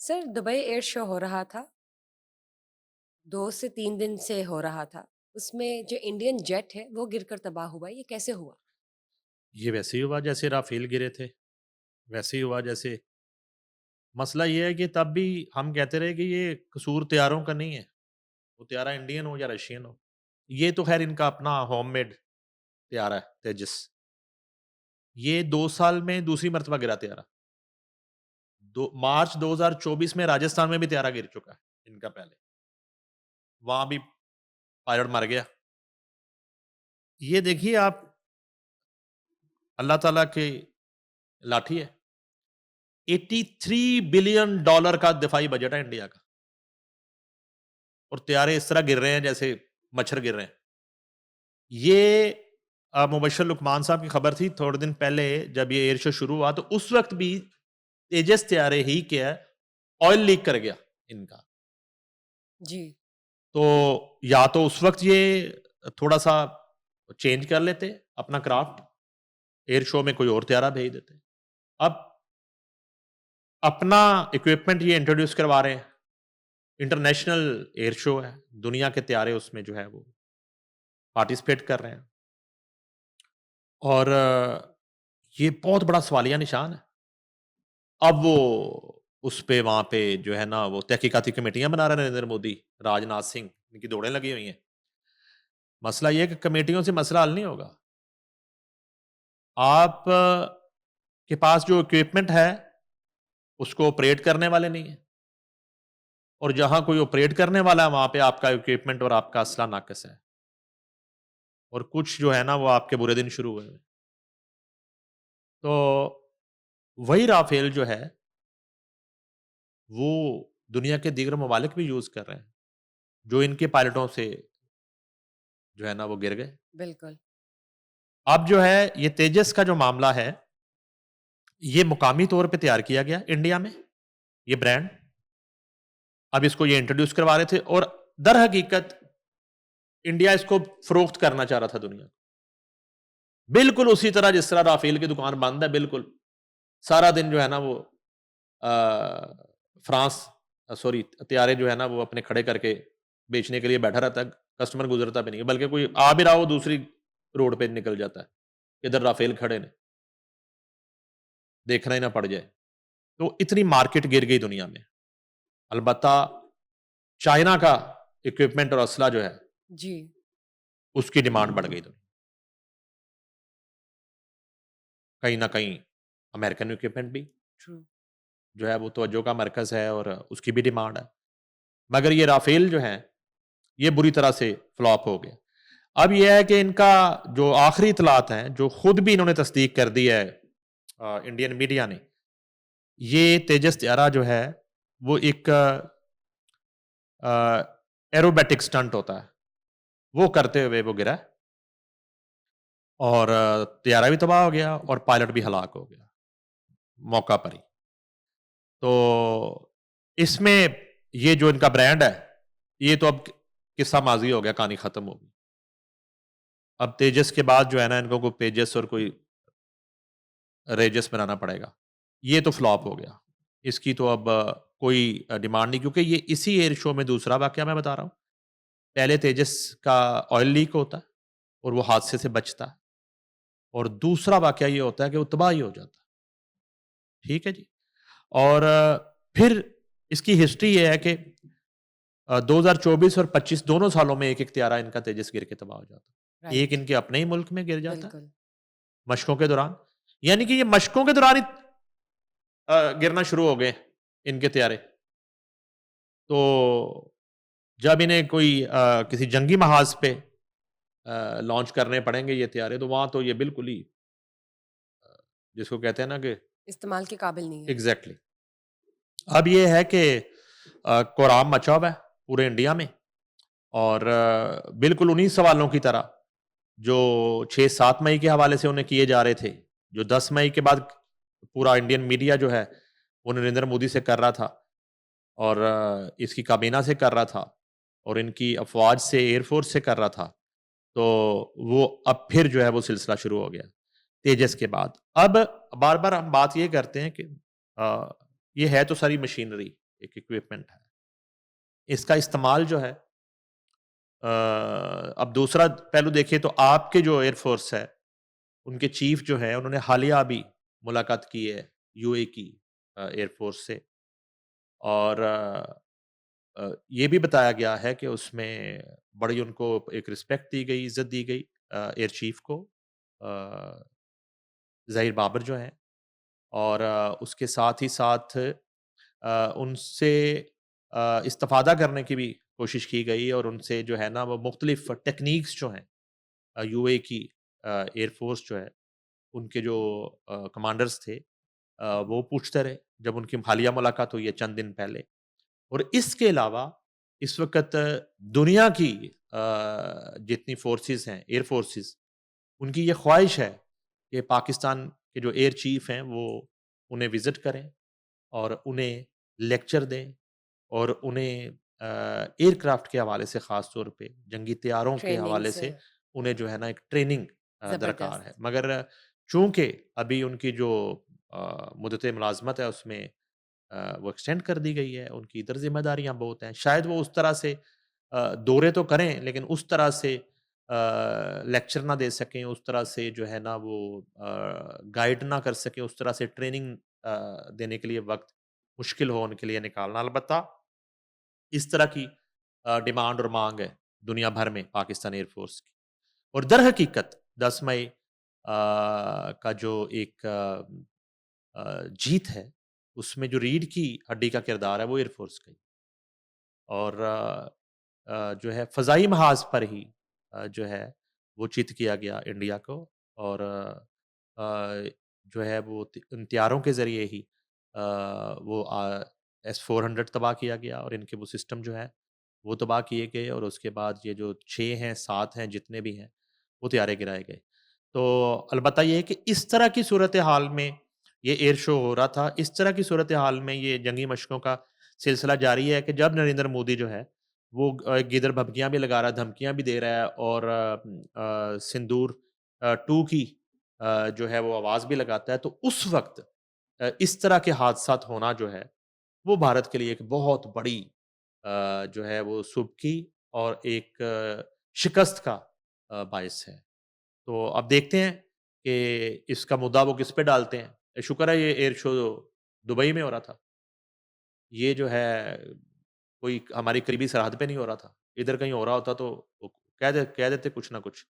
Sir, Dubai air show हो रहा था। 2 से 3 दिन से हो रहा था। उसमें जो इंडियन जेट है, वो गिरकर तबाह हुआ। ये कैसे हुआ? ये वैसे ही हुआ जैसे राफेल गिरे थे, वैसे ही हुआ जैसे मसला ये है कि तब भी हम कहते रहे कि ये कसूर तैयारों का नहीं है, वो तैयारा इंडियन हो या रशियन हो। ये तो ख़ैर इनका अपना होममेड तैयारा है तेजस। ये 2 साल में दूसरी मर्तबा गिरा तैयारा। दो मार्च 2024 में राजस्थान में भी तैयारा गिर चुका है इनका पहले। वहाँ भी पायलट मर गया। ये देखिए आप अल्लाह ताला की लाठी है। $83 बिलियन का दिफाई बजट है इंडिया का और तैयारे इस तरह गिर रहे हैं जैसे मच्छर गिर रहे हैं। ये मुबश्शिर लुकमान साहब की खबर थी थोड़े दिन पहले जब ये एयर शो शुरू हुआ तो उस वक़्त भी तेजस तैयारे ही क्या है ऑयल लीक कर गया इनका। जी। तो या तो उस वक़्त ये थोड़ा-सा चेंज कर लेते अपना क्राफ्ट, एयर शो में कोई और तैयारा भेज देते। अब अपना इक्विपमेंट ये इंट्रोड्यूस करवा रहे हैं। इंटरनेशनल एयर शो है, दुनिया के तैयारे उसमें जो है वो पार्टिसिपेट कर रहे हैं और ये बहुत बड़ा सवालिया निशान है। अब वो उस पे वहाँ पे जो है ना वो तहकीकाती कमेटियाँ बना रहे हैं नरेंद्र मोदी, राजनाथ सिंह, इनकी दौड़ें लगी हुई हैं। मसला ये है कि कमेटियों से मसला हल नहीं होगा। आप के पास जो इक्विपमेंट है, उसको ऑपरेट करने वाले नहीं हैं और जहाँ कोई ऑपरेट करने वाला है, वहाँ पे आपका इक्विपमेंट और आपका असला नाक़िस है और कुछ जो है ना वो आपके बुरे दिन शुरू हुए हैं। तो वही राफ़ेल जो है, वो दुनिया के दीगर ममालिक भी यूज़ कर रहे हैं, जो इनके पायलटों से जो है ना वो गिर गए। बिल्कुल। अब जो है ये तेजस का जो मामला है, ये मुकामी तौर पे तैयार किया गया इंडिया में, ये ब्रांड। अब इसको ये इंट्रोड्यूस करवा रहे थे और दर हकीकत इंडिया इसको फ़रोख्त करना चाह रहा था दुनिया को। बिल्कुल उसी तरह जिस तरह राफ़ेल की दुकान बंद है बिल्कुल। सारा दिन जो है ना वो फ्रांस सॉरी तैयारे जो है ना वो अपने खड़े करके बेचने के लिए बैठा रहता है, कस्टमर गुज़रता भी नहीं है, बल्कि कोई आ भी रहा हो दूसरी रोड पे निकल जाता है, इधर राफ़ेल खड़े ने, देखना ही ना पड़ जाए। तो इतनी मार्केट गिर गई दुनिया में। अलबत्ता चाइना का इक्विपमेंट और असला जो है, जी। उसकी डिमांड बढ़ गई दुनिया कहीं न कहीं अमेरिकन इक्विपमेंट भी ट्रू। जो है वो तवज्जो का मरकज़ है और उसकी भी डिमांड है। मगर ये राफ़ेल जो है, ये बुरी तरह से फ्लॉप हो गया। अब ये है कि इनका जो आखिरी इत्तलात हैं, जो खुद भी इन्होंने तस्दीक कर दी है इंडियन मीडिया ने, ये तेजस त्यारा जो है, वो एक एरोबैटिक स्टंट होता है, वो करते हुए वो गिरा और त्यारा भी तबाह हो गया और पायलट भी हलाक हो गया, मौका पर ही। तो इसमें ये जो इनका ब्रांड है, ये तो अब किस्सा माज़ी हो गया, कहानी खत्म हो गई। अब तेजस के बाद जो है ना इनको कोई पेजस और कोई रेजस बनाना पड़ेगा। ये तो फ्लॉप हो गया। इसकी तो अब कोई डिमांड नहीं क्योंकि ये इसी एयर शो में दूसरा वाकया मैं बता रहा हूँ। पहले तेजस का ऑयल लीक होता है और वो हादसे से बचता है और दूसरा वाकया ये होता है कि वो तबाह ही हो जाता है। ठीक है जी? और फिर इसकी हिस्ट्री ये है कि 2024 और 25 दोनों सालों में एक-एक त्यारा इनका तेजस गिर के तबाह हो जाता है। एक राइट। इनके अपने ही मुल्क में गिर जाता है, बिल्कुल। मशकों के दौरान। यानी कि ये मशकों के दौरान ही गिरना शुरू हो गए इनके त्यारे। तो जब इन्हें कोई किसी जंगी महाज़ पे लॉन्च करने पड़ेंगे ये त्यारे तो वहाँ तो ये बिल्कुल ही जिसको कहते हैं ना कि इस्तेमाल के काबिल नहीं है। एग्ज़ैक्टली। अब ये है कि कोहराम मचा हुआ है पूरे इंडिया में और बिल्कुल उन्हीं सवालों की तरह जो 6-7 मई के हवाले से उन्हें किए जा रहे थे, जो 10 मई के बाद पूरा इंडियन मीडिया जो है, वो नरेंद्र मोदी से कर रहा था और इसकी काबीना से कर रहा था और इनकी अफ़वाज से, एयरफ़ोर्स से कर रहा था। तो वो अब फिर जो है वो सिलसिला शुरू हो गया, तेजस के बाद। अब बार-बार हम बात ये करते हैं कि अ, ये है तो सारी मशीनरी, एक इक्विपमेंट है। इसका इस्तेमाल जो है अब दूसरा पहलू देखिए तो आपके जो एयरफ़ोर्स है, उनके चीफ़ जो हैं उन्होंने हालिया अभी मुलाकात की है यूएई की एयरफ़ोर्स से और ये भी बताया गया है कि उसमें बड़ी उनको एक रिस्पेक्ट दी गई, इज़्ज़त दी गई एयर चीफ़ को अ, ज़हीर बाबर जो हैं और उसके साथ ही साथ उनसे इस्तिफ़ादा करने की भी कोशिश की गई और उनसे जो है ना वो मुख्तलिफ़ टेक्नीक्स जो हैं यूएई की एयर फ़ोर्स जो है, उनके जो कमांडर्स थे वो पूछते रहे, जब उनकी हालिया मुलाकात हुई है चंद दिन पहले। और इसके अलावा इस वक़्त दुनिया की जितनी फ़ोर्सेस हैं, एयर फ़ोर्सेस, उनकी ये ख़्वाहिश है कि पाकिस्तान के जो एयर चीफ़ हैं, वो उन्हें विज़िट करें और उन्हें लेक्चर दें और उन्हें एयरक्राफ़्ट के हवाले से ख़ास तौर पे, जंगी तैयारों के हवाले ट्रेनिंग्स से उन्हें जो है ना एक ट्रेनिंग दरकार है। ज़बरदस्त। मगर चूँकि अभी उनकी जो मुद्दत मुलाज़मत है उसमें वो एक्सटेंड कर दी गई है, उनकी इधर ज़िम्मेदारियाँ बहुत हैं। शायद वो उस तरह से दौरे तो करें लेकिन उस तरह से लेक्चर ना दे सकें, उस तरह से जो है ना वो गाइड ना कर सकें, उस तरह से ट्रेनिंग देने के लिए वक़्त मुश्किल हो उनके लिए निकालना। अलबत्ता इस तरह की डिमांड और माँग है दुनिया भर में पाकिस्तान एयर फ़ोर्स की। और दर हकीकत 10 मई का जो एक जीत है, उसमें जो रीढ़ की हड्डी का किरदार है वो एयर फ़ोर्स का ही और जो है फ़ज़ाई महाज़ पर ही जो है वो चित किया गया इंडिया को और जो है वो इन तैयारों के ज़रिए ही वो एस-400 तबाह किया गया और इनके वो सिस्टम जो है वो तबाह किए गए और उसके बाद ये जो 6 हैं, 7 हैं, जितने भी हैं, वो तैयारे गिराए गए। तो अलबत्ता ये है कि इस तरह की सूरत-ए-हाल में ये एयर शो हो रहा था, इस तरह की सूरत-ए-हाल में ये जंगी मशकों का सिलसिला जारी है कि जब नरेंद्र मोदी जो है, वो गिदर भभकियाँ भी लगा रहा है, धमकियाँ भी दे रहा है और सिंदूर 2 की जो है वो आवाज़ भी लगाता है, तो उस वक़्त इस तरह के हादसात होना जो है, वो भारत के लिए एक बहुत बड़ी जो है वो सुबकी और एक शिकस्त का बायस है। तो अब देखते हैं कि इसका मुद्दा वो किस पे डालते हैं। शुक्र है ये एयर शो दुबई में हो रहा था। ये जो है कोई हमारी करीबी सरहद पे नहीं हो रहा था। इधर कहीं हो रहा होता तो वो कह देते कुछ ना कुछ,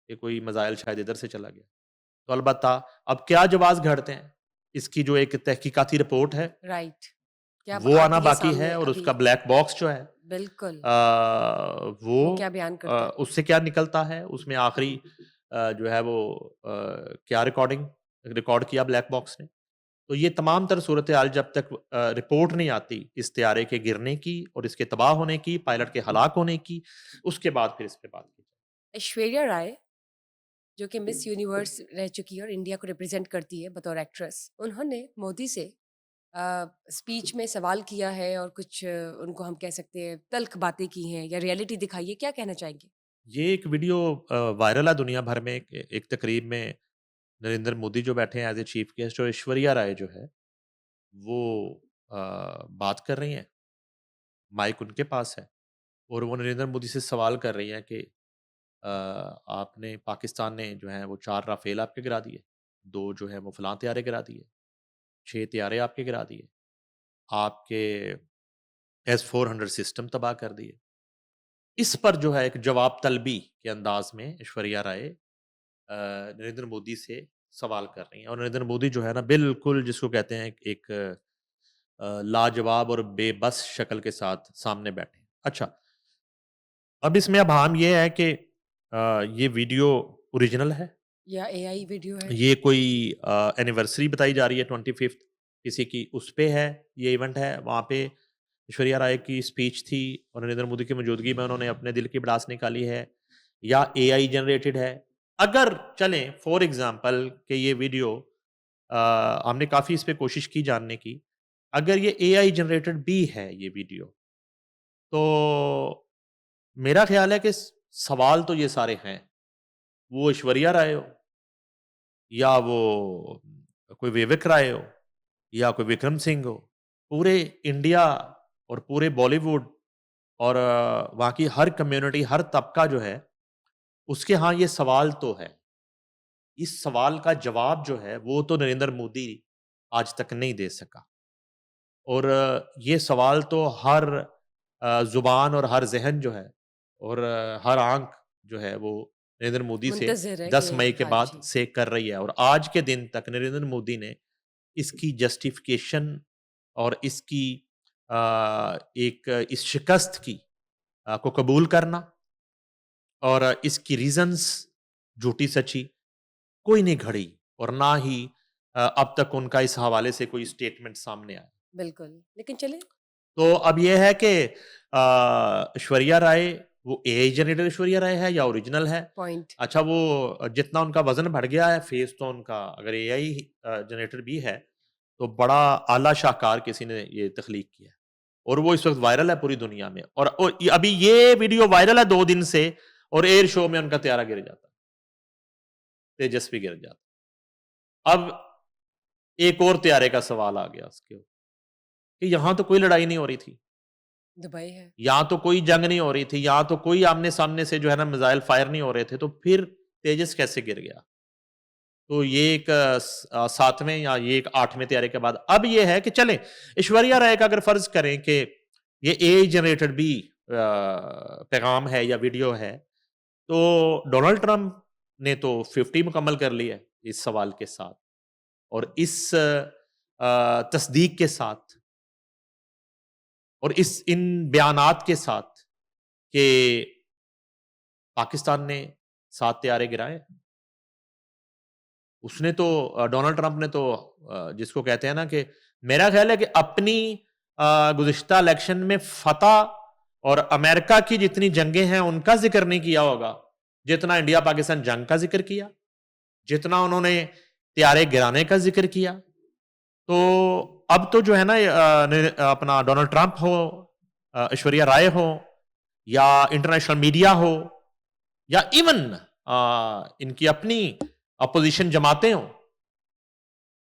कि कोई मिसाइल शायद इधर से चला गया। तो अलबत्ता अब क्या जवाब घड़ते हैं, इसकी जो एक तहकीकाती रिपोर्ट है, राइट। क्या वो आना आती है बाकी सामने है और अभी? उसका ब्लैक बॉक्स जो है बिल्कुल। वो वो क्या बयान करता है? उससे क्या निकलता है, उसमें आखिरी जो है वो क्या रिकॉर्ड किया ब्लैक बॉक्स ने। तो ये तमाम तर सूरत-ए-हाल जब तक रिपोर्ट नहीं आती इस तैयारे के गिरने की और इसके तबाह होने की, पायलट के हलाक होने की, उसके बाद फिर इस पे बात की जाए। ऐश्वर्या राय, जो कि मिस यूनिवर्स रह चुकी है और इंडिया को रिप्रेजेंट करती है बतौर एक्ट्रेस, उन्होंने मोदी से स्पीच में सवाल किया है और कुछ उनको हम कह सकते हैं तल्ख बातें की हैं या रियलिटी दिखाई है। क्या कहना चाहेंगे? ये एक वीडियो वायरल है दुनिया भर में एक एक तकरीब में नरेंद्र मोदी जो बैठे हैं एज़ ए चीफ गेस्ट और ऐश्वर्या राय जो है, वो बात कर रही हैं, माइक उनके पास है और वो नरेंद्र मोदी से सवाल कर रही हैं कि आपने पाकिस्तान ने जो है वो 4 राफ़ेल आपके गिरा दिए, 2 जो है वो फलाँ तैयारे गिरा दिए, 6 तैयारे आपके गिरा दिए, आपके एस-400 सिस्टम तबाह कर दिए। इस पर जो है एक जवाब तलबी के अंदाज़ में ऐश्वर्या राय नरेंद्र मोदी से सवाल कर रही हैं और नरेंद्र मोदी जो है ना बिल्कुल जिसको कहते हैं एक लाजवाब और बेबस शक्ल के साथ सामने बैठे हैं। अच्छा, अब इसमें अब हम ये है कि ये वीडियो ओरिजिनल है। या एआई वीडियो है? ये कोई एनिवर्सरी बताई जा रही है 25th किसी की उस पे है, ये इवेंट है। वहाँ पे ऐश्वर्या राय की स्पीच थी और नरेंद्र मोदी की मौजूदगी में उन्होंने अपने दिल की भड़ास निकाली है या एआई जनरेटेड है। अगर चलें फॉर एग्ज़ाम्पल कि ये वीडियो हमने काफ़ी इस पे कोशिश की जानने की। अगर ये एआई जनरेटेड भी है ये वीडियो, तो मेरा ख़्याल है कि सवाल तो ये सारे हैं। वो ऐश्वर्या राय हो या वो कोई विवेक राय हो या कोई विक्रम सिंह हो पूरे इंडिया और पूरे बॉलीवुड और वहाँ की हर कम्युनिटी, हर तबका जो है, उसके यहाँ ये सवाल तो है। इस सवाल का जवाब जो है, वो तो नरेंद्र मोदी आज तक नहीं दे सका। और ये सवाल तो हर ज़ुबान और हर ज़हन जो है और हर आँख जो है वो नरेंद्र मोदी से मुंतज़िर है 10 कि मई के हाँ बाद जी, से कर रही है और आज के दिन तक नरेंद्र मोदी ने इसकी जस्टिफ़िकेशन और इसकी एक इस शिकस्त की को कबूल करना और इसकी रीज़न्स झूठी-सच्ची कोई नहीं घड़ी और ना ही अब तक उनका इस हवाले से कोई स्टेटमेंट सामने आया। बिल्कुल। लेकिन चलिए तो अब ये है कि ऐश्वर्या राय वो एआई जनरेटेड ऐश्वर्या राय है या ओरिजिनल है? पॉइंट अच्छा वो जितना उनका वज़न बढ़ गया है, फेस तो उनका अगर एआई जनरेटेड भी है, तो बड़ा आला शाहकार किसी ने ये तख्लीक किया है और वो इस वक़्त वायरल है पूरी दुनिया में और ये अभी ये वीडियो वायरल है 2 दिन से और एयर शो में उनका त्यारा गिर जाता है, तेजस्वी गिर जाता है। अब एक और त्यारे का सवाल आ गया उसके ऊपर कि यहाँ तो कोई लड़ाई नहीं हो रही थी। दुबई है। यहाँ तो कोई जंग नहीं हो रही थी, यहाँ तो कोई आमने-सामने से जो है ना मिसाइल फायर नहीं हो रहे थे, तो फिर तेजस कैसे गिर गया? तो ये एक 7वें या ये एक 8वें त्यारे के बाद अब ये है कि चलें, ऐश्वर्या राय का अगर फ़र्ज़ करें कि ये एआई जनरेटेड भी पैगाम है या वीडियो है, तो डोनाल्ड ट्रंप ने तो 50 मुकम्मल कर ली है इस सवाल के साथ और इस तस्दीक के साथ और इन बयानात के साथ कि पाकिस्तान ने 7 त्यारे गिराए। उसने तो डोनाल्ड ट्रंप ने तो जिसको कहते हैं ना कि मेरा ख़्याल है कि अपनी गुज़िश्ता इलेक्शन में फ़तह और अमेरिका की जितनी जंगें हैं, उनका ज़िक्र नहीं किया होगा, जितना इंडिया-पाकिस्तान जंग का ज़िक्र किया, जितना उन्होंने त्यारे गिराने का ज़िक्र किया। तो अब तो जो है ना अपना डोनाल्ड ट्रंप हो ऐश्वर्या राय हो या इंटरनेशनल मीडिया हो या इवन इनकी अपनी अपोजिशन जमातें हों,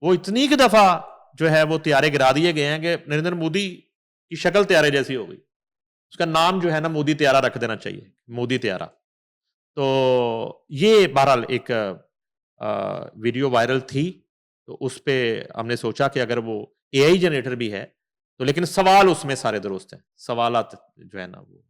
वो इतनी की दफ़ा जो है वो त्यारे गिरा दिए गए हैं कि नरेंद्र मोदी की शक्ल त्यारे जैसी हो गई। उसका नाम जो है ना मोदी त्यारा रख देना चाहिए, मोदी त्यारा। तो ये बहरहाल एक वीडियो वायरल थी, तो उस पे हमने सोचा कि अगर वो एआई जनरेटर भी है, तो लेकिन सवाल उसमें सारे दुरुस्त हैं। सवालात जो है ना वो